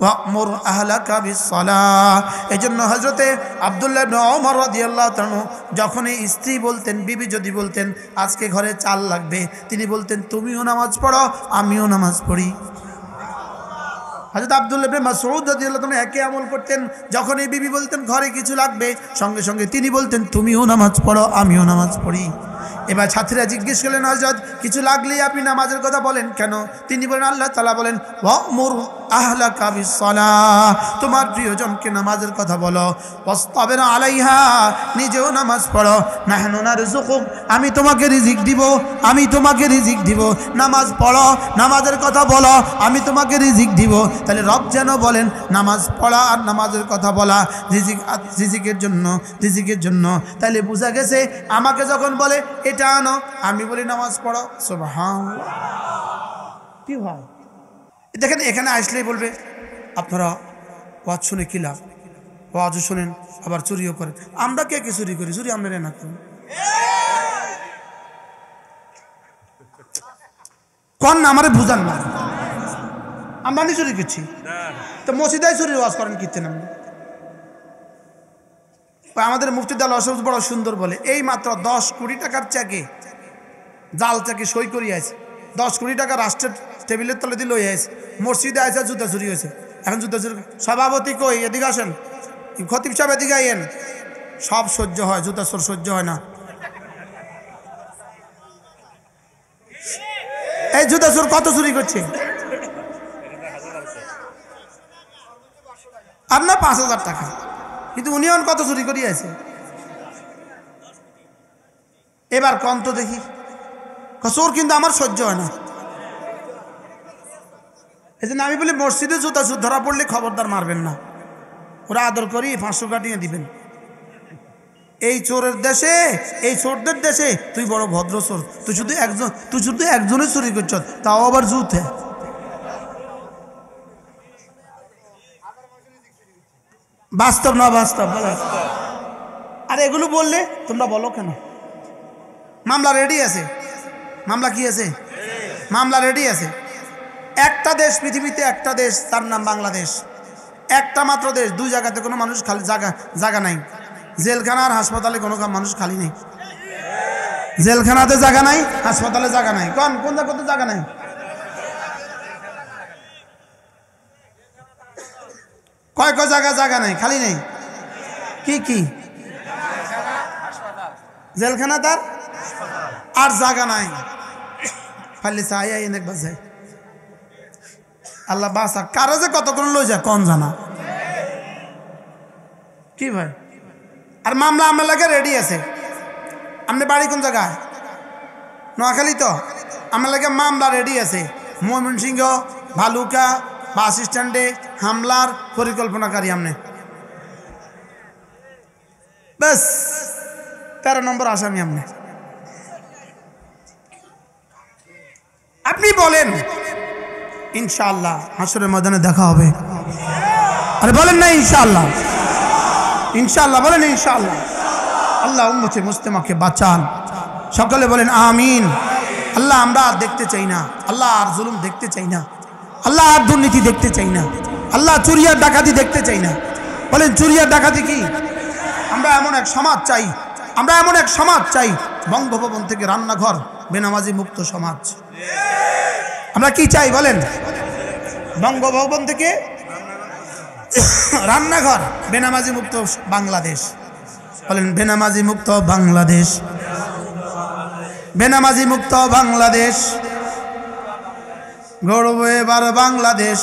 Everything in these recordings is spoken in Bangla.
ওয়া'মুর আহলাকা বিস-সালাহ। এজন্য হযরতে আব্দুল্লাহ ইবনে ওমর রাদিয়াল্লাহু তাআলা যখন স্ত্রী বলতেন, বিবি যদি বলতেন আজকে ঘরে চাল লাগবে, তিনি বলতেন তুমিও নামাজ পড়ো আমিও নামাজ পড়ি। হযরত আব্দুল্লাহ ইবনে মাসউদ রাদিয়াল্লাহু তাআলা একই আমল করতেন। যখন এই বিবি বলতেন ঘরে কিছু লাগবে, সঙ্গে সঙ্গে তিনি বলতেন তুমিও নামাজ পড়ো আমিও নামাজ পড়ি। এবার ছাত্রীরা জিজ্ঞেস করলেন হযরত কিছু লাগলেই আপনি নামাজের কথা বলেন কেন? তিনি বলেন আল্লাহ তাআলা বলেন ওয়া'মুর আহলাকা বিস-সালাহ, তোমার প্রিয়জনকে নামাজের কথা বলো, ওয়াসতাবির আলাইহা, নিজেও নামাজ পড়ো, নাহনু নারযুকুক, আমি তোমাকে রিজিক দিব, আমি তোমাকে রিজিক দিব, নামাজ পড়ো, নামাজের কথা বলো, আমি তোমাকে রিজিক দিব। তাহলে রব যেন বলেন নামাজ পড়া আর নামাজের কথা বলা রিজিকের জন্য। তাহলে বোঝা গেছে আমাকে যখন বলে এটা আনো, আমি বলি নামাজ পড়ো, সুবহানাল্লাহ। কি হয় দেখেন, এখানে আসলেই বলবে আপনারা ওয়াজ শুনে কি লাভ, ওয়াজও শোনেন আবার চুরিও করেন। আমরা কে কে চুরি করি? চুরি আমরা না করি কোন না, আমারে বুঝান না, আমরা নি চুরি করছি তো মসজিদায় চুরির ওয়াজ করেন কীর্তেন। আমাদের মুফতি দাল অসব বড় সুন্দর বলে, এই মাত্র 10 কোটি টাকার চেকে, জাল চেকে সই করিয়াছে, 10 কোটি টাকা রাষ্ট্রের টেবিলের তলে দিয়ে লই আছে, মসজিদে আছে জুতা চুরি হয়েছে। এখন জুতা চুরি সভাপতি কই, এদিকে আসেন, খতিব সাহেব এদিকে আইয়েন, সব সহ্য হয়, জুতা চোর সহ্য হয় না। এই জুতা চোর কত চুরি করছে? আপনার 5,000 টাকা, কিন্তু উনি কত চুরি করিয়াছে? এবার কম তো দেখি, চোর কিন্তু আমার সহ্য হয় না। এই জন্য আমি বলি মসজিদে জুতা চোর ধরা পড়লে খবরদার মারবেন না, ওরা আদর করি 500 কাটিয়ে দিবেন। এই চোরের দেশে, এই চোরদের দেশে তুই বড় ভদ্র চোর, তুই শুধু একজনে চুরি করছ, তাও আবার জুতে। বাস্তব না বাস্তব? আর এগুলো বললে তোমরা বলো কেন? মামলা রেডি আছে, মামলা কি আছে? মামলা রেডি আছে। একটা দেশ পৃথিবীতে, একটা দেশ, তার নাম বাংলাদেশ, একটা মাত্র দেশ, 2 জায়গাতে কোনো মানুষ খালি জায়গা নাই। জেলখানা আর হাসপাতালে কোনো মানুষ খালি নেই। জেলখানাতে জায়গা নাই, হাসপাতালে জায়গা নাই। কোন জায়গাতে জায়গা নাই? কয় জায়গা নাই, খালি নেই। কি জেলখানা তার আর জায়গা নাই, খালি চাই অনেক বাজে। আল্লাহ বাসা কারো যে কতক্ষণ লই যায় কোন জানা কি ভাই। আর মামলা আমার লাগে রেডি আছে। আপনি বাড়ি কোন জায়গায়? নোয়াখালী তো? আমার লাগে মামলা রেডি আছে। ময়মনসিংহ, ভালুকা বাস স্ট্যান্ডে হামলার পরিকল্পনাকারী আপনি, ব্যাস 13 নম্বর আসামি আপনি। আপনি বলেন ইনশাআল্লাহ হাসরের ময়দানে দেখা হবে। আরে বলেন না ইনশাআল্লাহ, ইনশাআল্লাহ বলেন ইনশাআল্লাহ। আল্লাহ উম্মতে মুসলিমাকে বাঁচান, সকলে বলেন আমিন। আল্লাহ আমরা আর দেখতে চাই না, আল্লাহ আর জুলুম দেখতে চাই না, আল্লাহ আর দুর্নীতি দেখতে চাই না, আল্লাহ চুরি আর ডাকাতি দেখতে চাই না। বলেন চুরি আর ডাকাতি কি? আমরা এমন এক সমাজ চাই, আমরা এমন এক সমাজ চাই, বঙ্গভবন থেকে রান্নাঘর বেনামাজি মুক্ত সমাজ। আমরা কি চাই বলেন? বঙ্গভবন থেকে রান্নাঘর বেনামাজি মুক্ত বাংলাদেশ। বলেন বেনামাজি মুক্ত বাংলাদেশ, বেনামাজি মুক্ত বাংলাদেশ, গৌরব এবার বাংলাদেশ,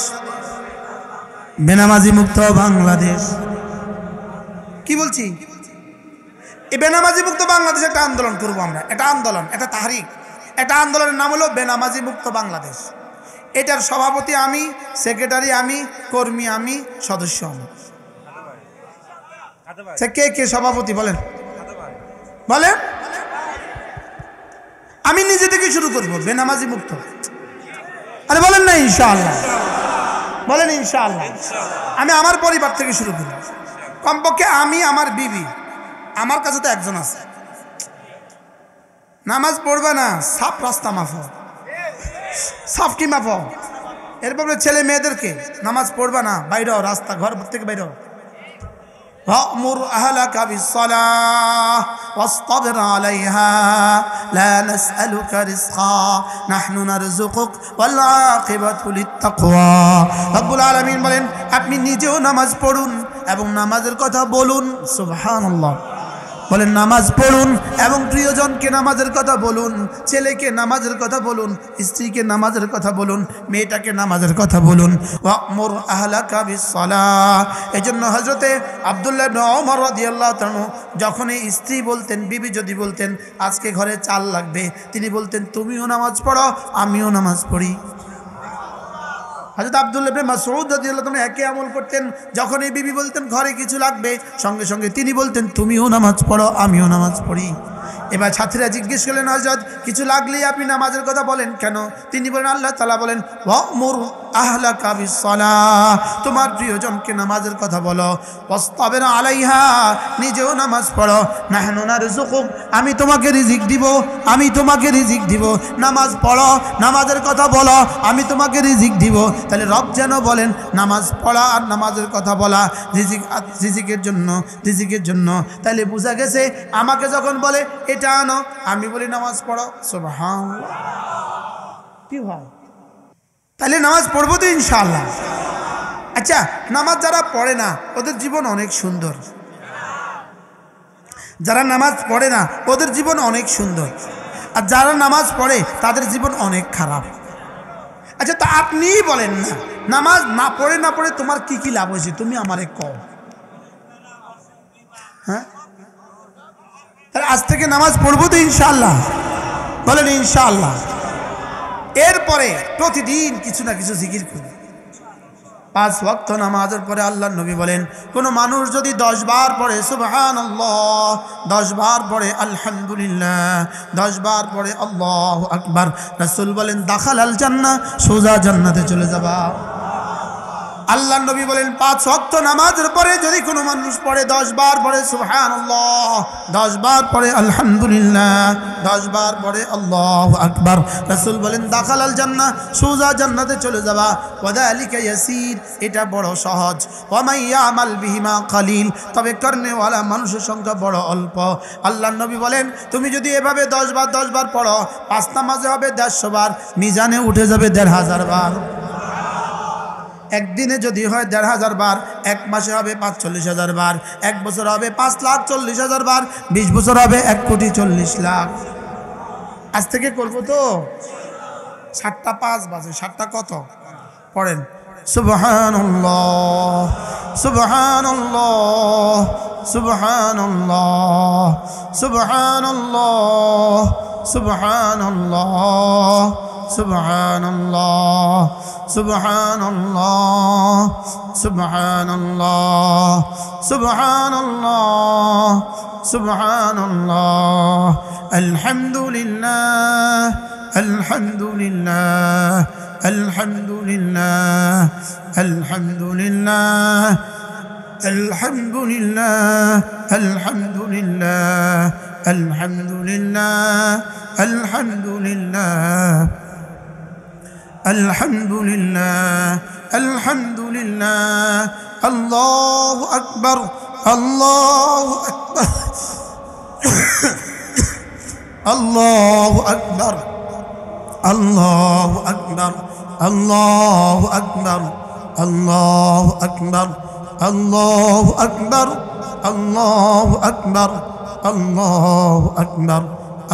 বেনামাজি মুক্ত বাংলাদেশ। কি বলছি? এই বেনামাজি মুক্ত বাংলাদেশ একটা আন্দোলন করবো আমরা, এটা আন্দোলন, এটা তাহরিক, এটা আন্দোলনের নাম হলো বেনামাজি মুক্ত বাংলাদেশ। এটার সভাপতি আমি, সেক্রেটারি আমি, কর্মী আমি, সদস্য আমি। কে সভাপতি বলেন? বলেন। আমি নিজে থেকে শুরু করব বেনামাজি মুক্ত। আরে বলেন না ইনশাআল্লাহ, বলেন ইনশাআল্লাহ। আমি আমার পরিবার থেকে শুরু করব, কমপক্ষে আমি, আমার বিবি, আমার কাছে তো একজন আছে, নামাজ পড়বে না, সাফ রাস্তা মাফো। সাফ কি মাফো? এরপরে ছেলে মেয়েদেরকে নামাজ পড়বা না, বাইরে হও, রাস্তা ঘর থেকে বাইরে হও। وأمر أهلك بالصلاة واصطبر عليها لا نسألك رزقا نحن نرزقك والعاقبة للتقوى রব্বুল আলামিন বলেন আপনি নিজেও নামাজ পড়ুন এবং নামাজের কথা বলুন। সুবহানাল্লাহ। বলেন নামাজ পড়ুন এবং প্রিয়জনকে নামাজের কথা বলুন, ছেলেকে নামাজের কথা বলুন, স্ত্রীকে নামাজের কথা বলুন, মেয়েটাকে নামাজের কথা বলুন। ওয়া'মুর আহলাকা বিস-সালাহ। এজন্য হযরতে আব্দুল্লাহ ইবনে ওমর রাদিয়াল্লাহু তাআলা যখন এই স্ত্রী বলতেন, বিবি যদি বলতেন আজকে ঘরে চাল লাগবে, তিনি বলতেন তুমিও নামাজ পড়ো আমিও নামাজ পড়ি। হযরত আব্দুল্লাহ ইবনে মাসউদ রাদিয়াল্লাহু তাআলা একই আমল করতেন। যখন এই বিবি বলতেন ঘরে কিছু লাগবে, সঙ্গে সঙ্গে তিনি বলতেন তুমিও নামাজ পড়ো আমিও নামাজ পড়ি। এবার ছাত্রীরা জিজ্ঞেস করলেন হযরত কিছু লাগলেই আপনি নামাজের কথা বলেন কেন? তিনি বলেন আল্লাহ তাআলা বলেন ওয়া'মুর আহলাকা বিস-সালাহ, তোমার প্রিয়জনকে নামাজের কথা বলো, ওয়াসতাবির আলাইহা, নিজেও নামাজ পড়ো, নাহনু নারযুকুক, আমি তোমাকে রিজিক দিব, আমি তোমাকে রিজিক দিব। নামাজ পড়ো, নামাজের কথা বলো, আমি তোমাকে রিজিক দিব। তাহলে রব যেন বলেন নামাজ পড়া আর নামাজের কথা বলা রিজিকের জন্য। তাহলে বোঝা গেছে আমাকে যখন বলে এটা আনো, আমি বলি নামাজ পড়ো। সুবহানাল্লাহ। কি হয়? তাহলে নামাজ পড়বো তো ইনশাআল্লাহ। আচ্ছা, নামাজ যারা পড়ে না ওদের জীবন অনেক সুন্দর। যারা নামাজ পড়ে না ওদের জীবন অনেক সুন্দর, আর যারা নামাজ পড়ে তাদের জীবন অনেক খারাপ। আচ্ছা, তা আপনিই বলেন না, নামাজ না পড়ে তোমার কি কি লাভ হয়েছে, তুমি আমারে কও। হ্যাঁ, তাহলে আজ থেকে নামাজ পড়বো তো ইনশাআল্লাহ। বলেন ইনশাআল্লাহ। এরপরে প্রতিদিন কিছু না কিছু জিকির করবে। 5 ওয়াক্ত নামাজের পরে আল্লাহর নবী বলেন কোন মানুষ যদি 10 বার পড়ে সুবহানাল্লাহ, 10 বার পড়ে আলহামদুলিল্লাহ, 10 বার পড়ে আল্লাহু আকবার, রাসূল বলেন দাখালাল জান্নাহ, সোজা জান্নাতে চলে যাবা। আল্লাহর নবী বলেন 5 ওয়াক্ত নামাজের পরে যদি কোনো মানুষ পড়ে 10 বার পড়ে সুবহানাল্লাহ, 10 বার পড়ে আলহামদুলিল্লাহ, 10 বার পড়ে আল্লাহু আকবার, রাসূল বলেন দাখালাল জান্নাহ, সোজা জান্নাতে চলে যাবা। ওয়াদালিকা ইয়াসির, এটা বড় সহজ। ওয়া মান ইয়ামাল বিহিমা কালিল, তবে করনেওয়ালা মানুষের সংখ্যা বড় অল্প। আল্লাহর নবী বলেন তুমি যদি এভাবে 10 বার পড়ো, 5 নামাজে হবে 150 বার, মিজানে উঠে যাবে 1500 বার। একদিনে যদি হয় 1500 বার, এক মাসে হবে 45,000 বার, এক বছর হবে 5,40,000 বার, 20 বছর হবে 1,40,00,000। আজ থেকে করবো তো। 7টা 5 বাজে, 7টা কত পড়েন সুবহানাল্লাহ, সুবহানাল্লাহ, সুবহানাল্লাহ, সুবহানাল্লাহ, সুবহানাল্লাহ, সুবহানাল্লাহ, সুবহানাল্লাহ, সুবহানাল্লাহ, সুবহানাল্লাহ, সুবহানাল্লাহ, আলহামদুলিল্লাহ, আলহামদুলিল্লাহ, আলহামদুলিল্লাহ, আলহামদুলিল্লাহ, আলহামদুলিল্লাহ, আলহামদুলিল্লাহ, আলহামদুলিল্লাহ, আলহামদুলিল্লাহ, আলহামদুলিল্লাহ, আলহামদুলিল্লাহ, আল্লাহু আকবার, আল্লাহু আকবার, আল্লাহু আকবার, আল্লাহু আকবার, আল্লাহু আকবার, আল্লাহু আকবার, আল্লাহু আকবার, আল্লাহু আকবার, আল্লাহু আকবার,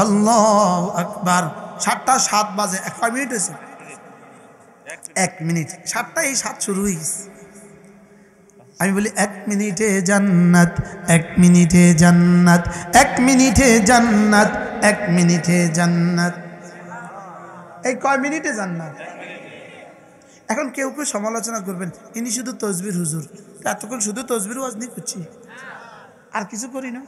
আল্লাহু আকবার। 7টা 7 বাজে, 1 মিনিট হয়েছে, 1 মিনিট। 7টা এই 7 শুরু হয়ে গেছে। আমি বলি 1 মিনিটে জান্নাত, 1 মিনিটে জান্নাত, 1 মিনিটে জান্নাত, 1 মিনিটে জান্নাত। এই কয় মিনিটে জান্নাত? এখন কেউ কেউ সমালোচনা করবেন ইনি শুধু তসবির হুজুর, এতক্ষণ শুধু তসবির ওয়াজ নিয়ে করছি, আর কিছু করি না।